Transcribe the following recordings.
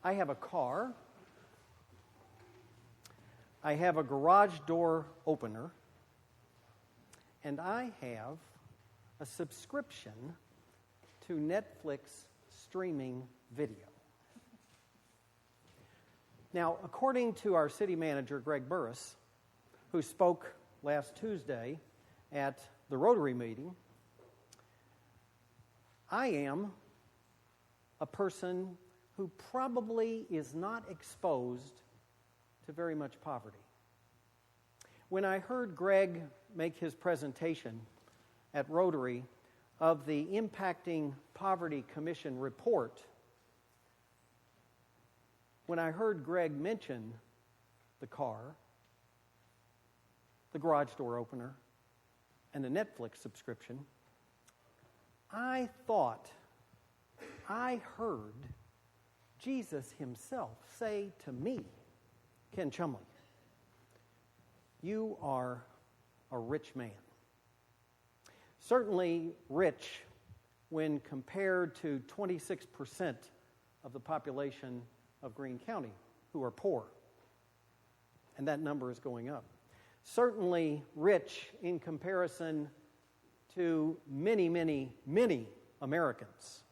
I have a car. I have a garage door opener. And I have a subscription to Netflix streaming video. Now, according to our city manager, Greg Burris, who spoke last Tuesday at the Rotary meeting, I am a person who probably is not exposed to very much poverty. When I heard Greg make his presentation at Rotary of the Impacting Poverty Commission report, when I heard Greg mention the car, the garage door opener, and the Netflix subscription, I thought I heard Jesus himself say to me, Ken Chumbley, you are a rich man. Certainly rich when compared to 26% of the population of Greene County who are poor. And that number is going up. Certainly rich in comparison to many, many, many Americans.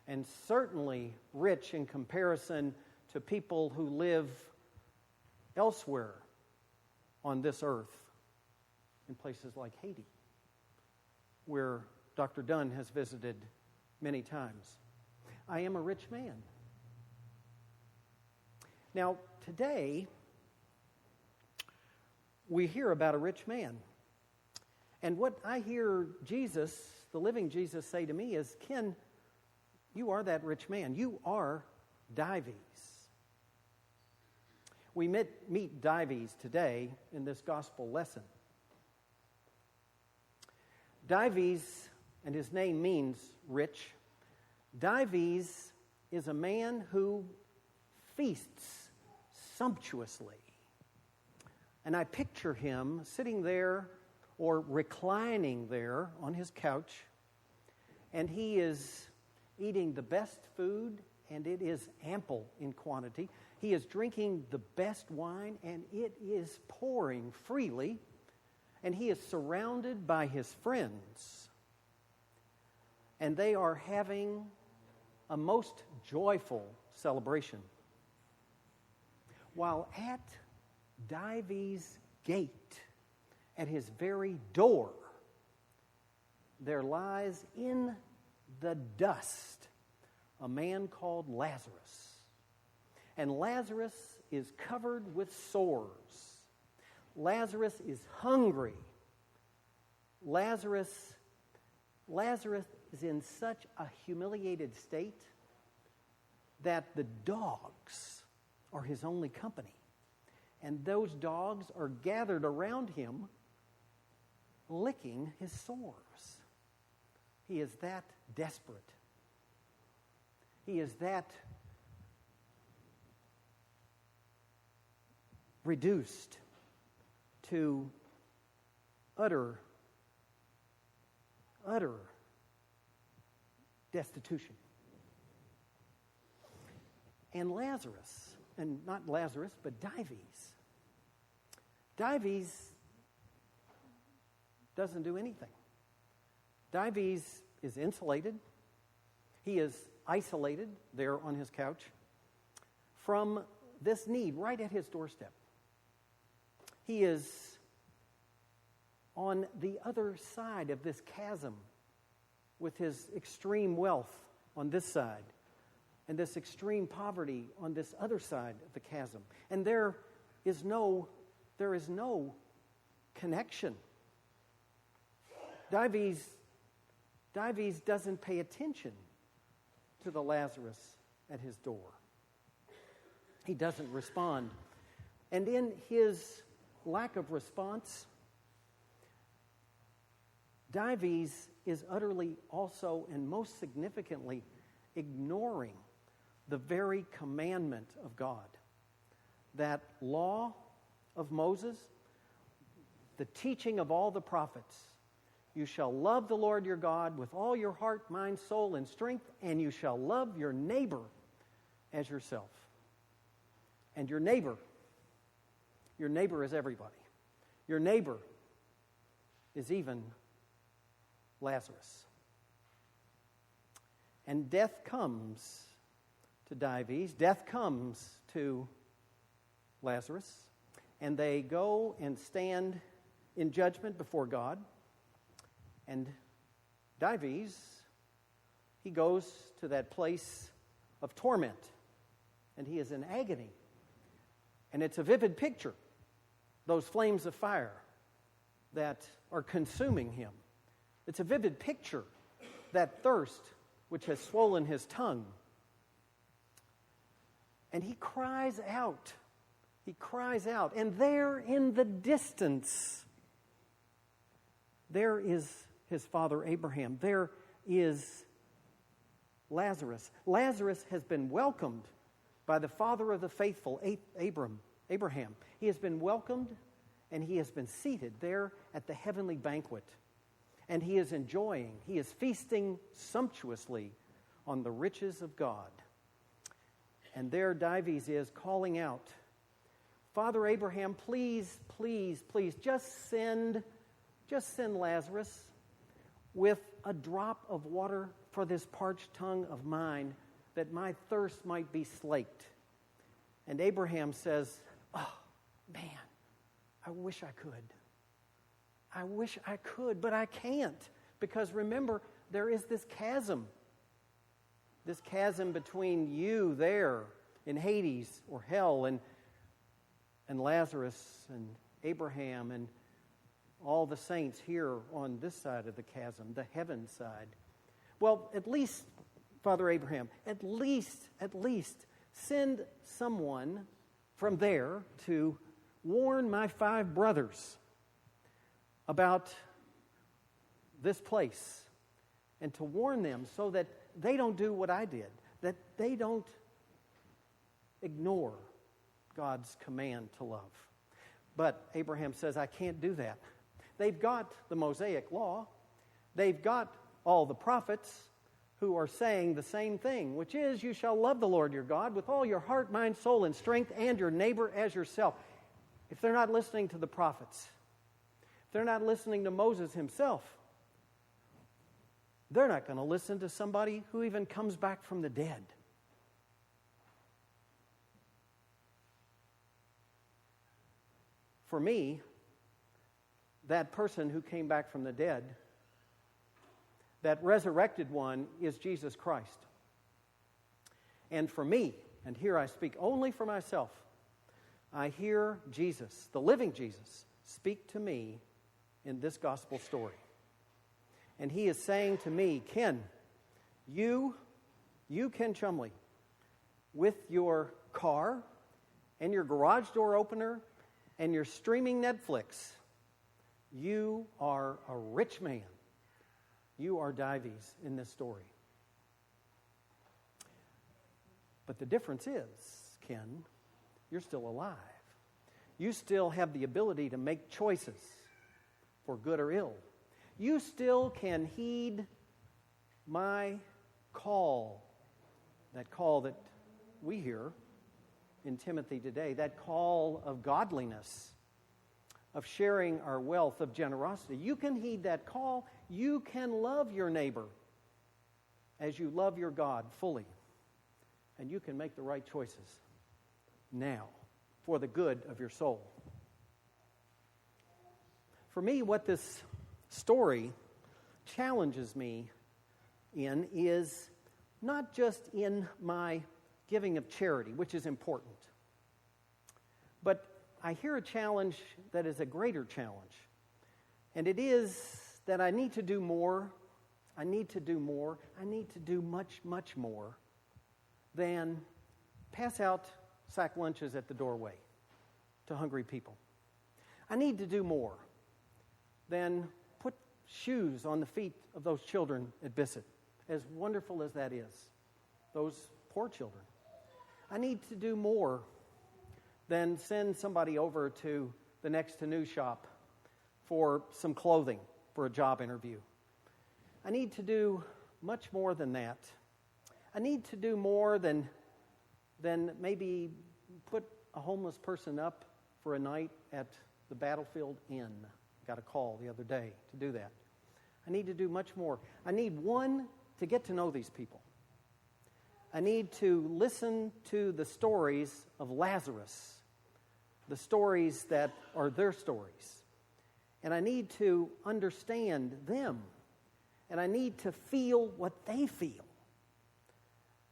And certainly rich in comparison to people who live elsewhere on this earth, in places like Haiti, where Dr. Dunn has visited many times. I am a rich man. Now, today, we hear about a rich man. And what I hear Jesus, the living Jesus, say to me is, Ken, you are that rich man. You are Dives. We meet Dives today in this gospel lesson. Dives, and his name means rich, Dives is a man who feasts sumptuously. And I picture him sitting there or reclining there on his couch, and he is eating the best food, and it is ample in quantity. He is drinking the best wine, and it is pouring freely, and he is surrounded by his friends, and they are having a most joyful celebration. While at Dives' gate, at his very door, there lies in the dust a man called Lazarus. And Lazarus is covered with sores. Lazarus is hungry. Lazarus is in such a humiliated state that the dogs are his only company. And those dogs are gathered around him, licking his sores. He is that desperate. He is that reduced to utter destitution. And Lazarus, and not Lazarus, but Dives doesn't do anything. Dives is insulated. He is isolated there on his couch from this need right at his doorstep. He is on the other side of this chasm with his extreme wealth on this side and this extreme poverty on this other side of the chasm. And there is no connection. Dives doesn't pay attention to the Lazarus at his door. He doesn't respond. And in his lack of response, Dives is utterly also and most significantly ignoring the very commandment of God. That law of Moses, the teaching of all the prophets, you shall love the Lord your God with all your heart, mind, soul, and strength, and you shall love your neighbor as yourself. And your neighbor is everybody. Your neighbor is even Lazarus. And death comes to Dives. Death comes to Lazarus. And they go and stand in judgment before God. And Dives, he goes to that place of torment. And he is in agony. And it's a vivid picture. Those flames of fire that are consuming him. It's a vivid picture. That thirst which has swollen his tongue. And he cries out. He cries out. And there in the distance, there is his father Abraham. There is Lazarus. Lazarus has been welcomed by the father of the faithful, Abraham. He has been welcomed and he has been seated there at the heavenly banquet. And he is enjoying, he is feasting sumptuously on the riches of God. And there Dives is calling out, Father Abraham, please, please, please, just send Lazarus with a drop of water for this parched tongue of mine, that my thirst might be slaked. And Abraham says, oh, man, I wish I could. I wish I could, but I can't. Because remember, there is this chasm between you there in Hades or hell and Lazarus and Abraham and all the saints here on this side of the chasm, the heaven side. Well, at least, Father Abraham, at least send someone from there to warn my 5 brothers about this place and to warn them so that they don't do what I did, that they don't ignore God's command to love. But Abraham says, I can't do that. They've got the Mosaic law. They've got all the prophets who are saying the same thing, which is, you shall love the Lord your God with all your heart, mind, soul, and strength, and your neighbor as yourself. If they're not listening to the prophets, if they're not listening to Moses himself, they're not going to listen to somebody who even comes back from the dead. For me, that person who came back from the dead, that resurrected one, is Jesus Christ. And for me, and here I speak only for myself, I hear Jesus, the living Jesus, speak to me in this gospel story. And he is saying to me, Ken, you Ken Chumbley, with your car and your garage door opener and your streaming Netflix, you are a rich man. You are Dives in this story. But the difference is, Ken, you're still alive. You still have the ability to make choices for good or ill. You still can heed my call, that call that we hear in Timothy today, that call of godliness, of sharing our wealth, of generosity. You can heed that call. You can love your neighbor as you love your God fully. And you can make the right choices now for the good of your soul. For me, what this story challenges me in is not just in my giving of charity, which is important, but I hear a challenge that is a greater challenge. And it is that I need to do more. I need to do more. I need to do much, much more than pass out sack lunches at the doorway to hungry people. I need to do more than put shoes on the feet of those children at Bissett, as wonderful as that is, those poor children. I need to do more than send somebody over to the next to new shop for some clothing for a job interview. I need to do much more than that. I need to do more than maybe put a homeless person up for a night at the Battlefield Inn. Got a call the other day to do that. I need to do much more. I need, one, to get to know these people. I need to listen to the stories of Lazarus, the stories that are their stories. And I need to understand them. And I need to feel what they feel.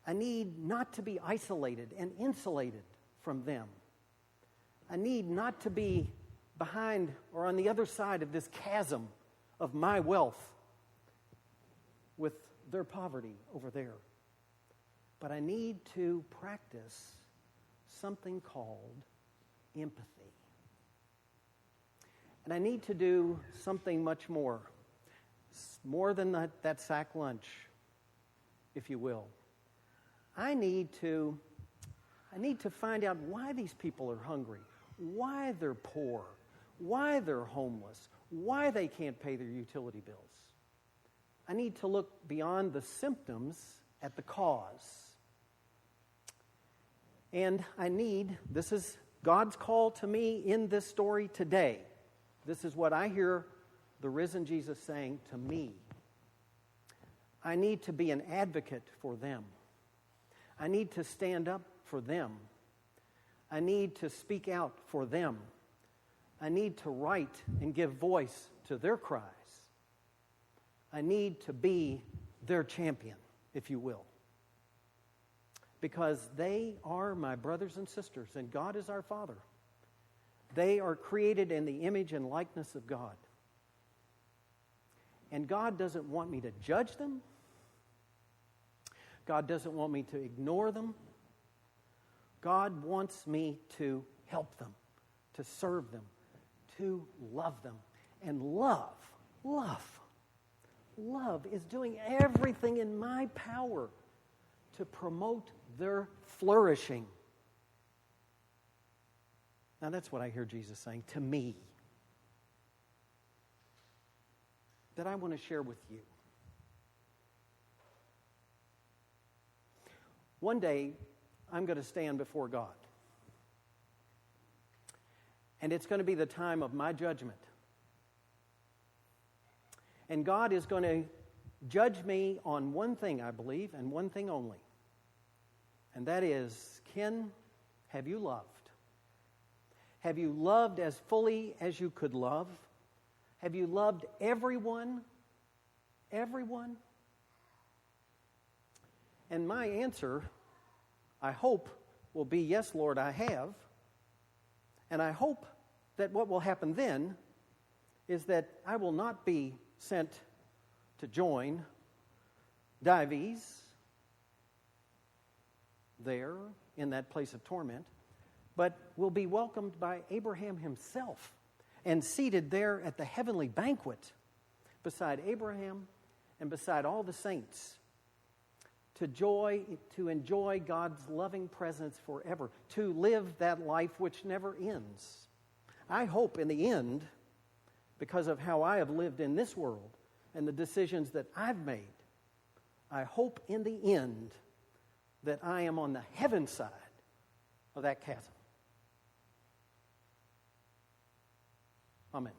I need not to be isolated and insulated from them. I need not to be behind or on the other side of this chasm of my wealth with their poverty over there. But I need to practice something called empathy. And I need to do something much more than that sack lunch, if you will. I need to find out why these people are hungry, why they're poor, why they're homeless, why they can't pay their utility bills. I need to look beyond the symptoms at the cause. And this is God's call to me in this story today. This is what I hear the risen Jesus saying to me. I need to be an advocate for them. I need to stand up for them. I need to speak out for them. I need to write and give voice to their cries. I need to be their champion, if you will. Because they are my brothers and sisters, and God is our Father. They are created in the image and likeness of God. And God doesn't want me to judge them. God doesn't want me to ignore them. God wants me to help them, to serve them, to love them. And love is doing everything in my power to promote their flourishing. Now that's what I hear Jesus saying to me, that I want to share with you. One day, I'm going to stand before God. And it's going to be the time of my judgment. And God is going to judge me on one thing, I believe, and one thing only. And that is, Ken, have you loved? Have you loved as fully as you could love? Have you loved everyone? Everyone? And my answer, I hope, will be, yes, Lord, I have. And I hope that what will happen then is that I will not be sent to join Dives there in that place of torment, but will be welcomed by Abraham himself and seated there at the heavenly banquet beside Abraham and beside all the saints to enjoy God's loving presence forever, to live that life which never ends. I hope in the end, because of how I have lived in this world and the decisions that I've made, I hope in the end that I am on the heaven side of that chasm. Amen.